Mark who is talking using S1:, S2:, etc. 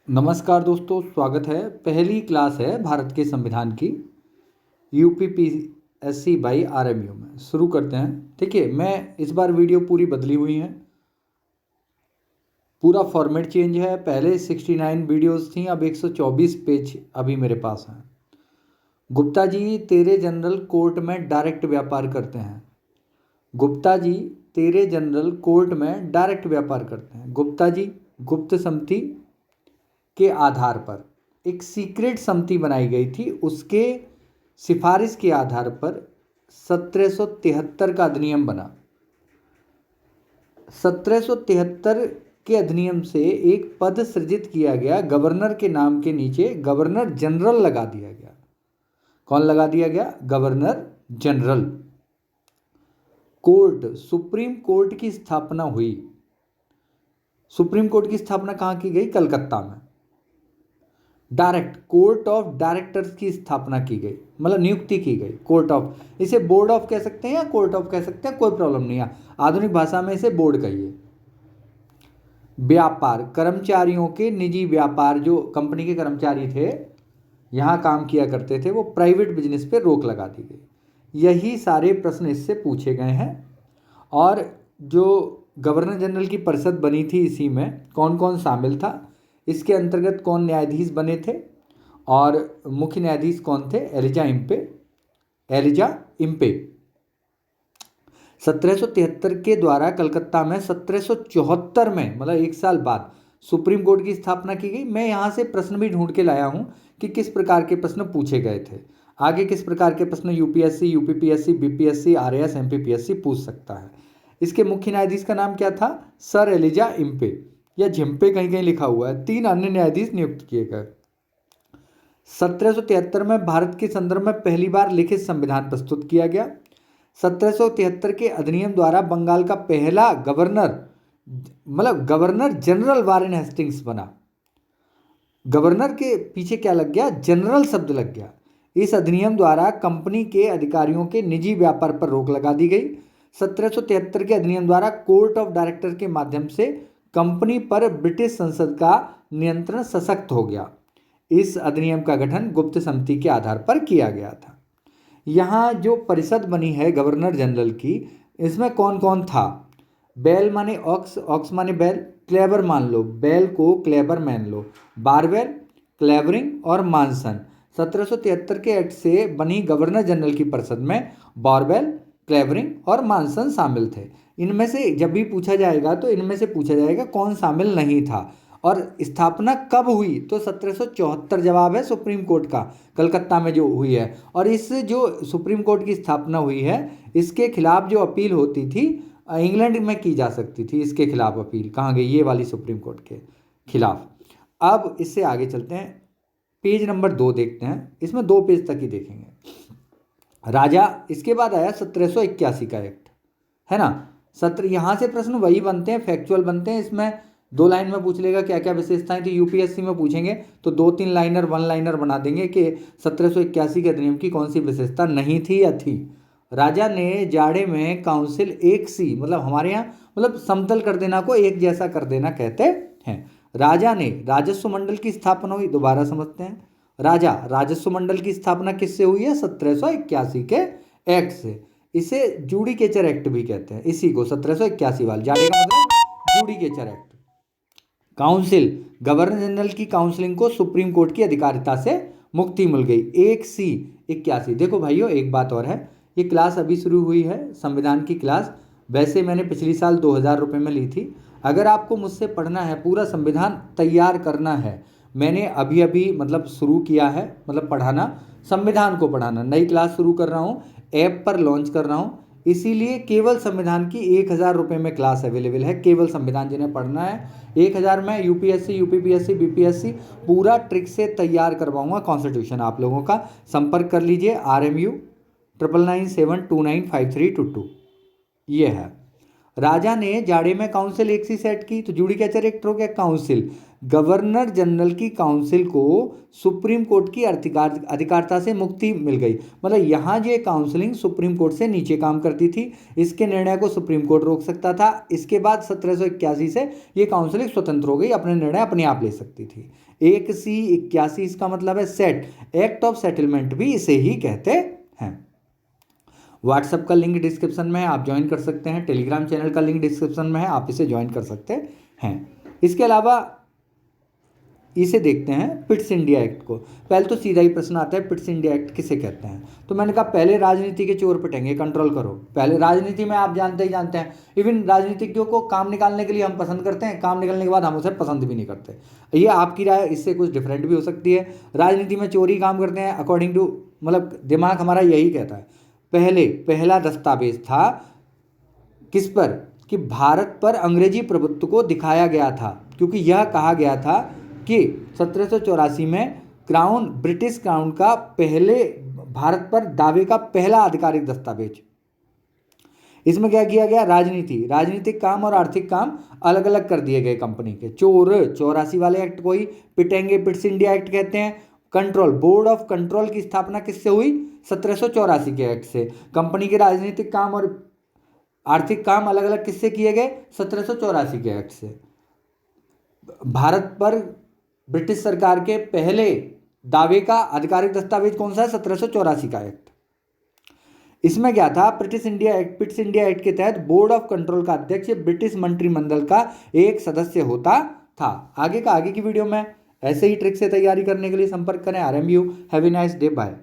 S1: नमस्कार दोस्तों, स्वागत है। पहली क्लास है भारत के संविधान की यूपीपीएससी बाई आरएमयू में। शुरू करते हैं। ठीक है, मैं इस बार वीडियो पूरी बदली हुई है, पूरा फॉर्मेट चेंज है। पहले 69 वीडियोस थी, अब 124 पेज अभी मेरे पास हैं। गुप्ता जी तेरे जनरल कोर्ट में डायरेक्ट व्यापार करते हैं। गुप्ता जी तेरे जनरल कोर्ट में डायरेक्ट व्यापार करते हैं। गुप्ता जी गुप्त सम्मति के आधार पर एक सीक्रेट समिति बनाई गई थी, उसके सिफारिश के आधार पर 1773 का अधिनियम बना। 1773 के अधिनियम से एक पद सृजित किया गया, गवर्नर के नाम के नीचे गवर्नर जनरल लगा दिया गया। कौन लगा दिया गया? Governor general. Court, supreme court की स्थापना हुई। सुप्रीम कोर्ट की स्थापना कहाँ की गई? कलकत्ता में। डायरेक्ट कोर्ट ऑफ डायरेक्टर्स की स्थापना की गई, मतलब नियुक्ति की गई। कोर्ट ऑफ, इसे बोर्ड ऑफ कह सकते हैं या कोर्ट ऑफ कह सकते हैं, कोई प्रॉब्लम नहीं है। आधुनिक भाषा में इसे बोर्ड कहिए। व्यापार, कर्मचारियों के निजी व्यापार, जो कंपनी के कर्मचारी थे यहाँ काम किया करते थे, वो प्राइवेट बिजनेस पे रोक लगा दी गई। यही सारे प्रश्न इससे पूछे गए हैं। और जो गवर्नर जनरल की परिषद बनी थी, इसी में कौन कौन शामिल था, इसके अंतर्गत कौन न्यायाधीश बने थे और मुख्य न्यायाधीश कौन थे? Elijah Impey. 1773 के द्वारा कलकत्ता में 1774 में, मतलब एक साल बाद, सुप्रीम कोर्ट की स्थापना की गई। मैं यहाँ से प्रश्न भी ढूंढ के लाया हूँ कि किस प्रकार के प्रश्न पूछे गए थे। आगे किस प्रकार के प्रश्न UPSC, UPPSC, BPSC, RAS, MPPSC पूछ सकता है। इसके मुख्य न्यायाधीश का नाम क्या था? सर एलिजा इम्पे, या झिम्पे कहीं कहीं लिखा हुआ है। 3 अन्य न्यायाधीश नियुक्त किए गए। 1773 में भारत के संदर्भ में पहली बार लिखित संविधान प्रस्तुत किया गया। 1773 के अधिनियम द्वारा बंगाल का पहला गवर्नर, मतलब गवर्नर जनरल वारेन हेस्टिंग्स बना। गवर्नर के पीछे क्या लग गया? जनरल शब्द लग गया। इस अधिनियम द्वारा कंपनी के अधिकारियों के निजी व्यापार पर रोक लगा दी गई। 1773 के अधिनियम द्वारा कोर्ट ऑफ डायरेक्टर के माध्यम से कंपनी पर ब्रिटिश संसद का नियंत्रण सशक्त हो गया। इस अधिनियम का गठन गुप्त समिति के आधार पर किया गया था। यहाँ जो परिषद बनी है गवर्नर जनरल की, इसमें कौन कौन था? बेल माने ऑक्स, ऑक्स माने बैल, क्लेबर मान लो, बैल को क्लेबर मान लो, बारवेल, क्लेवरिंग और मानसन। 1773 के एक्ट से बनी गवर्नर जनरल की परिषद में बारवेल, क्लेवरिंग और मानसन शामिल थे। इनमें से जब भी पूछा जाएगा तो इनमें से पूछा जाएगा कौन शामिल नहीं था। और स्थापना कब हुई? तो 1774 जवाब है सुप्रीम कोर्ट का, कलकत्ता में जो हुई है। और इस जो सुप्रीम कोर्ट की स्थापना हुई है, इसके खिलाफ जो अपील होती थी इंग्लैंड में की जा सकती थी। इसके खिलाफ अपील कहाँ गई? ये वाली सुप्रीम कोर्ट के खिलाफ। अब इससे आगे चलते हैं, पेज नंबर 2 देखते हैं। इसमें 2 पेज तक ही देखेंगे। राजा, इसके बाद आया 1781 का एक्ट, है ना। यहाँ से प्रश्न वही बनते हैं, फैक्चुअल बनते हैं। इसमें 2 लाइन में पूछ लेगा क्या क्या विशेषताएं थी। यूपीएससी में पूछेंगे तो 2-3 लाइनर, 1 लाइनर बना देंगे कि 1781 के अधिनियम की कौन सी विशेषता नहीं थी या थी। राजा ने जाड़े में काउंसिल एक सी, मतलब हमारे यहाँ मतलब समतल कर देना को एक जैसा कर देना कहते हैं। राजा ने राजस्व मंडल की स्थापना हुई, दोबारा समझते हैं। राजस्व मंडल की स्थापना किससे हुई है? 1781 के एक्ट से। इसे जुडिकेचर एक्ट भी कहते हैं, इसी को 1781 वाले जाड़े का मतलब judicature act. Council, governor general की काउंसिलिंग को सुप्रीम कोर्ट की अधिकारिता से मुक्ति मिल गई। 1C81। देखो भाइयों, एक बात और है, ये क्लास अभी शुरू हुई है, संविधान की क्लास। वैसे मैंने पिछली साल 2000 रुपये में ली थी। अगर आपको मुझसे पढ़ना है, पूरा संविधान तैयार करना है, मैंने अभी अभी मतलब शुरू किया है, मतलब पढ़ाना, संविधान को पढ़ाना। नई क्लास शुरू कर रहा हूँ, ऐप पर लॉन्च कर रहा हूँ। इसीलिए केवल संविधान की 1000 रुपये में क्लास अवेलेबल है। केवल संविधान जिन्हें पढ़ना है 1000 में यूपीएससी, यूपीपीएससी, बीपीएससी पूरा ट्रिक से तैयार करवाऊंगा। कॉन्स्टिट्यूशन आप लोगों का संपर्क कर लीजिए, RMU 9997295322। ये है। राजा ने जाड़े में काउंसिल एक सी सेट की, तो जुडिकेचर एक्ट हो गया काउंसिल। गवर्नर जनरल की काउंसिल को सुप्रीम कोर्ट की अधिकारता से मुक्ति मिल गई। मतलब यहाँ जो काउंसिलिंग सुप्रीम कोर्ट से नीचे काम करती थी, इसके निर्णय को सुप्रीम कोर्ट रोक सकता था। इसके बाद 1781 से ये काउंसिलिंग स्वतंत्र हो गई, अपने निर्णय अपने आप ले सकती थी। 1C81 इसका मतलब है सेट, एक्ट ऑफ सेटलमेंट भी इसे ही कहते हैं। व्हाट्सएप का लिंक डिस्क्रिप्शन में है, आप ज्वाइन कर सकते हैं। टेलीग्राम चैनल का लिंक डिस्क्रिप्शन में है, आप इसे ज्वाइन कर सकते हैं। इसके अलावा इसे देखते हैं पिट्स इंडिया एक्ट को। पहले तो सीधा ही प्रश्न आता है, पिट्स इंडिया एक्ट किसे कहते हैं? तो मैंने कहा पहले राजनीति के चोर पिटेंगे, कंट्रोल करो। पहले राजनीति में आप जानते ही जानते हैं, इवन राजनीतिज्ञों को काम निकालने के लिए हम पसंद करते हैं, काम निकलने के बाद हम उसे पसंद भी नहीं करते। ये आपकी राय इससे कुछ डिफरेंट भी हो सकती है। राजनीति में चोरी काम करते हैं अकॉर्डिंग टू, मतलब दिमाग हमारा यही कहता है। पहला दस्तावेज था किस पर? कि भारत पर अंग्रेजी प्रभुत्व को दिखाया गया था, क्योंकि यह कहा गया था कि 1784 में क्राउन, ब्रिटिश क्राउन का पहले भारत पर दावे का पहला आधिकारिक दस्तावेज। इसमें क्या किया गया? राजनीतिक काम और आर्थिक काम अलग अलग कर दिए गए कंपनी के। चोर 84 वाले एक्ट को ही पिटेंगे, पिट्स इंडिया एक्ट कहते हैं। कंट्रोल, बोर्ड ऑफ कंट्रोल की स्थापना किससे हुई? 1784 के एक्ट से। कंपनी के राजनीतिक काम और आर्थिक काम अलग अलग किससे किए गए? 1784 के एक्ट से। भारत पर ब्रिटिश सरकार के पहले दावे का आधिकारिक दस्तावेज कौन सा है? 1784 का एक्ट। इसमें क्या था? पिट्स इंडिया एक्ट के तहत बोर्ड ऑफ कंट्रोल का अध्यक्ष ब्रिटिश मंत्रिमंडल का एक सदस्य होता था। आगे की वीडियो में ऐसे ही ट्रिक से तैयारी करने के लिए संपर्क करें RMU। Have a nice day, bye.